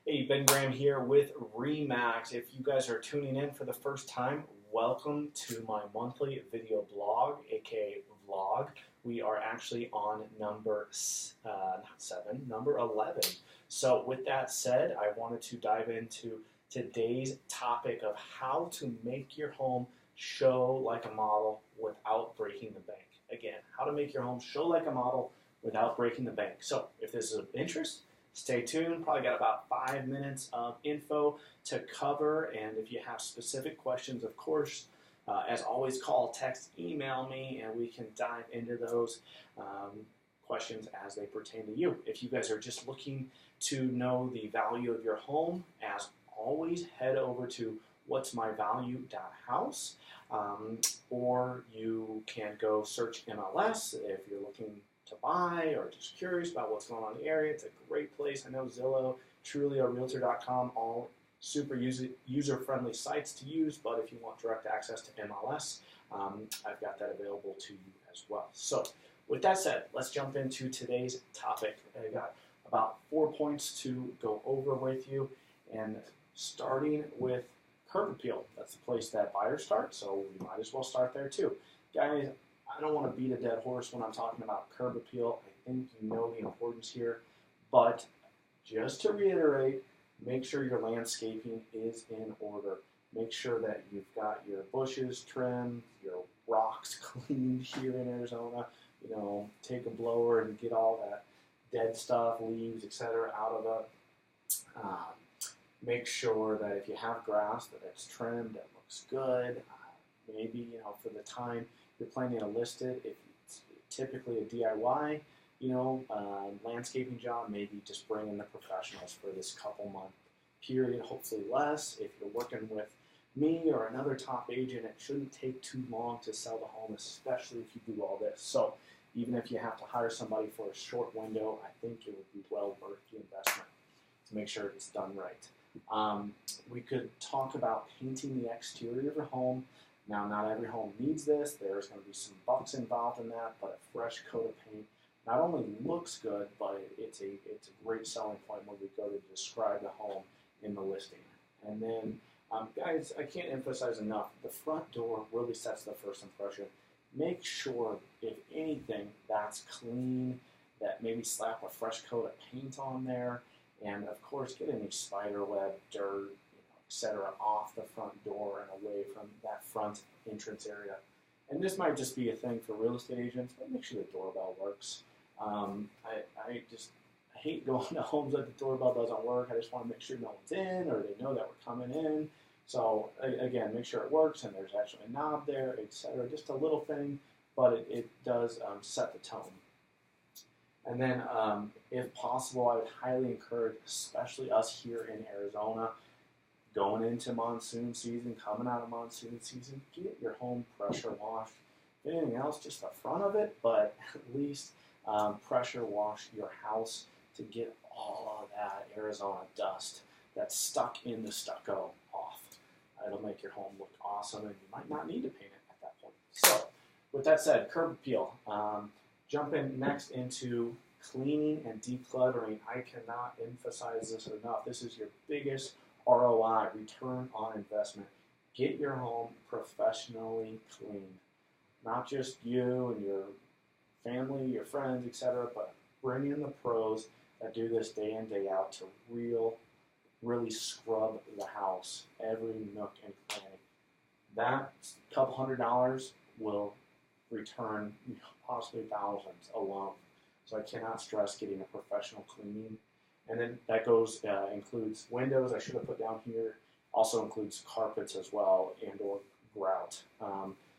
Hey, Ben Graham here with Remax. If you guys are tuning in for the first time, welcome to my monthly video blog, aka vlog. We are actually on number not 7, number 11. So with that said, I wanted to dive into today's topic of how to make your home show like a model without breaking the bank. Again, how to make your home show like a model without breaking the bank. So if this is of interest, stay tuned. Probably got about 5 minutes of info to cover, and if you have specific questions, of course, as always, call, text, email me, and we can dive into those questions as they pertain to you. If you guys are just looking to know the value of your home, as always, head over to whatsmyvalue.house, or you can go search MLS if you're looking to buy or just curious about what's going on in the area. It's a great place. I know Zillow, Truly, or Realtor.com, all super user-friendly sites to use, but if you want direct access to MLS, I've got that available to you as well. So with that said, let's jump into today's topic. I got about 4 points to go over with you, and starting with curb appeal. That's the place that buyers start, so we might as well start there too. Guys, I don't want to beat a dead horse when I'm talking about curb appeal. I think you know the importance here. But just to reiterate, make sure your landscaping is in order. Make sure that you've got your bushes trimmed, your rocks cleaned here in Arizona. You know, take a blower and get all that dead stuff, leaves, etc. out of it. Make sure that if you have grass, that it's trimmed, that looks good. Maybe, you know, for the time you're planning to list it, if it's typically a DIY, landscaping job, maybe just bring in the professionals for this couple month period, hopefully less. If you're working with me or another top agent, it shouldn't take too long to sell the home, especially if you do all this. So even if you have to hire somebody for a short window, I think it would be well worth the investment to make sure it's done right. We could talk about painting the exterior of your home. Now, not every home needs this. There's going to be some bucks involved in that, but a fresh coat of paint not only looks good, but it's a great selling point when we go to describe the home in the listing. And then, guys, I can't emphasize enough, the front door really sets the first impression. Make sure, if anything, that's clean, that maybe slap a fresh coat of paint on there, and of course, get any spider web, dirt, etc. off the front door and away from that front entrance area. And this might just be a thing for real estate agents, but make sure the doorbell works. I hate going to homes that the doorbell doesn't work. I just want to make sure no one's in, or they know that we're coming in. So again, make sure it works and there's actually a knob there, etc. Just a little thing, but it does set the tone. And then, if possible, I would highly encourage, especially us here in Arizona, going into monsoon season, coming out of monsoon season, get your home pressure washed. If anything else, just the front of it, but at least pressure wash your house to get all of that Arizona dust that's stuck in the stucco off. It'll make your home look awesome, and you might not need to paint it at that point. So, with that said, curb appeal. Jumping next into cleaning and decluttering. I cannot emphasize this enough. This is your biggest ROI, return on investment. Get your home professionally cleaned. Not just you and your family, your friends, etc., but bring in the pros that do this day in, day out to really scrub the house, every nook and cranny. That couple $100 will return possibly thousands alone. So I cannot stress getting a professional cleaning. And then that includes windows. I should have put down here. Also includes carpets as well, and or grout.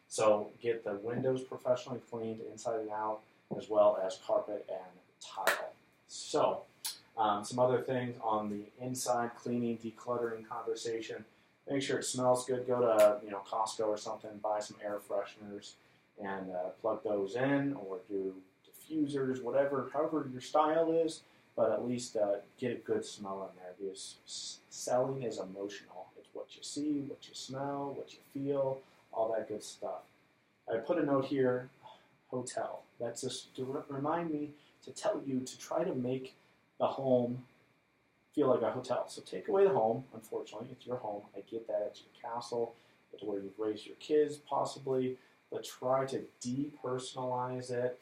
So get the windows professionally cleaned inside and out, as well as carpet and tile. So some other things on the inside cleaning, decluttering conversation. Make sure it smells good. Go to Costco or something, buy some air fresheners, and plug those in, or do diffusers, however your style is. But at least get a good smell in there, because selling is emotional. It's what you see, what you smell, what you feel, all that good stuff. I put a note here, hotel. That's just to remind me to tell you to try to make the home feel like a hotel. So take away the home. Unfortunately, it's your home. I get that it's your castle. It's where you've raised your kids, possibly, but try to depersonalize it.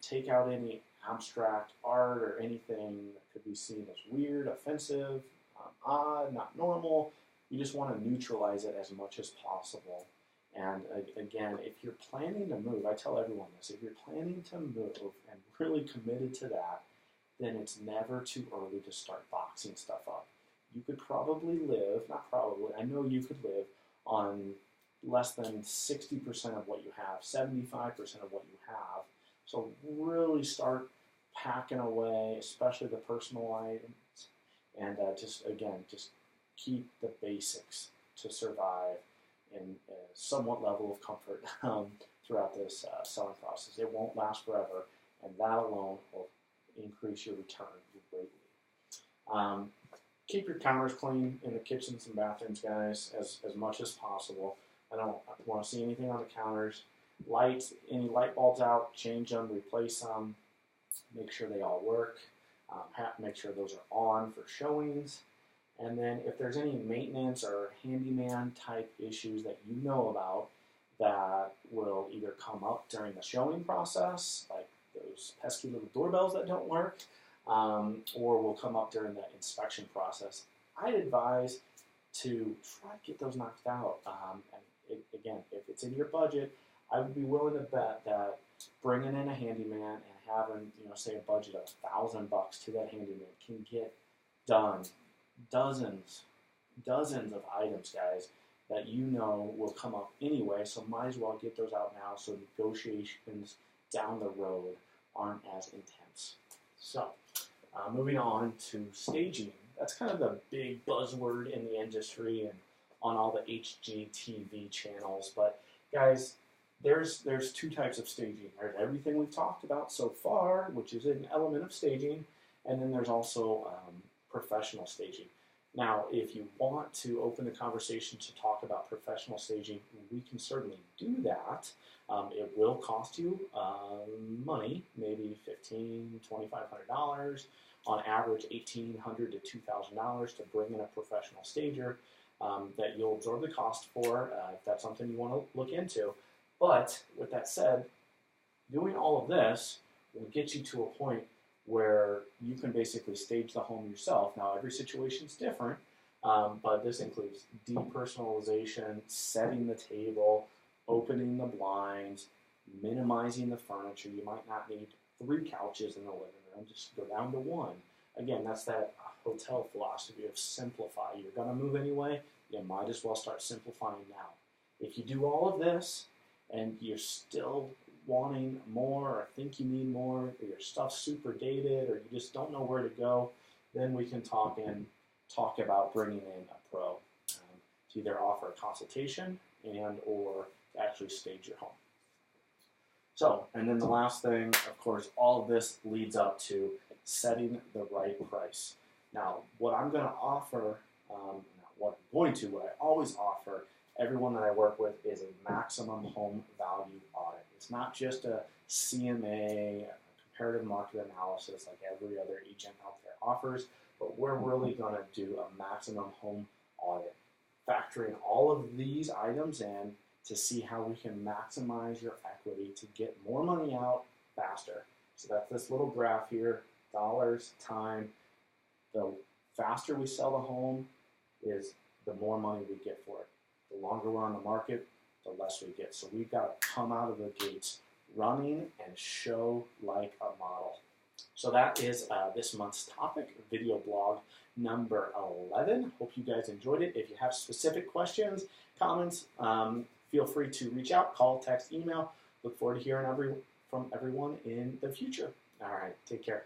Take out any abstract art or anything that could be seen as weird, offensive, odd, not normal. You just want to neutralize it as much as possible. And again, if you're planning to move, I tell everyone this, if you're planning to move and really committed to that, then it's never too early to start boxing stuff up. You could probably live, not probably, I know you could live on less than 60% of what you have, 75% of what you have. So really start packing away, especially the personal items, and just keep the basics to survive in a somewhat level of comfort throughout this selling process. It won't last forever, and that alone will increase your return greatly. Keep your counters clean in the kitchens and bathrooms, guys, as much as possible. I don't want to see anything on the counters. Lights, any light bulbs out, change them, replace them, make sure they all work. Make sure those are on for showings. And then if there's any maintenance or handyman type issues that you know about that will either come up during the showing process, like those pesky little doorbells that don't work, or will come up during the inspection process, I'd advise to try to get those knocked out. Again, if it's in your budget, I would be willing to bet that bringing in a handyman and having, say a budget of $1,000 to that handyman can get done dozens of items, guys, that will come up anyway, so might as well get those out now so negotiations down the road aren't as intense. So, moving on to staging. That's kind of the big buzzword in the industry and on all the HGTV channels. But guys, there's two types of staging. There's everything we've talked about so far, which is an element of staging, and then there's also professional staging. Now, if you want to open the conversation to talk about professional staging, we can certainly do that. It will cost you money, maybe $1,500, $2,500, on average $1,800 to $2,000 to bring in a professional stager that you'll absorb the cost for if that's something you want to look into. But with that said, doing all of this will get you to a point where you can basically stage the home yourself. Now, every situation is different, but this includes depersonalization, setting the table, opening the blinds, minimizing the furniture. You might not need 3 couches in the living room, just go down to 1. Again, that's that hotel philosophy of simplify. You're going to move anyway, you might as well start simplifying now. If you do all of this and you're still wanting more or think you need more, or your stuff's super dated, or you just don't know where to go, then we can talk about bringing in a pro to either offer a consultation and or actually stage your home. So, and then the last thing, of course, all of this leads up to setting the right price. Now, what I'm going to offer, what I always offer everyone that I work with is a maximum home value audit. It's not just a CMA, a comparative market analysis like every other agent out there offers, but we're really going to do a maximum home audit, factoring all of these items in to see how we can maximize your equity to get more money out faster. So that's this little graph here, dollars, time. The faster we sell the home is the more money we get for it. The longer we're on the market, the less we get. So we've got to come out of the gates running and show like a model. So that is this month's topic, video blog number 11. Hope you guys enjoyed it. If you have specific questions, comments, feel free to reach out, call, text, email. Look forward to hearing from everyone in the future. All right, take care.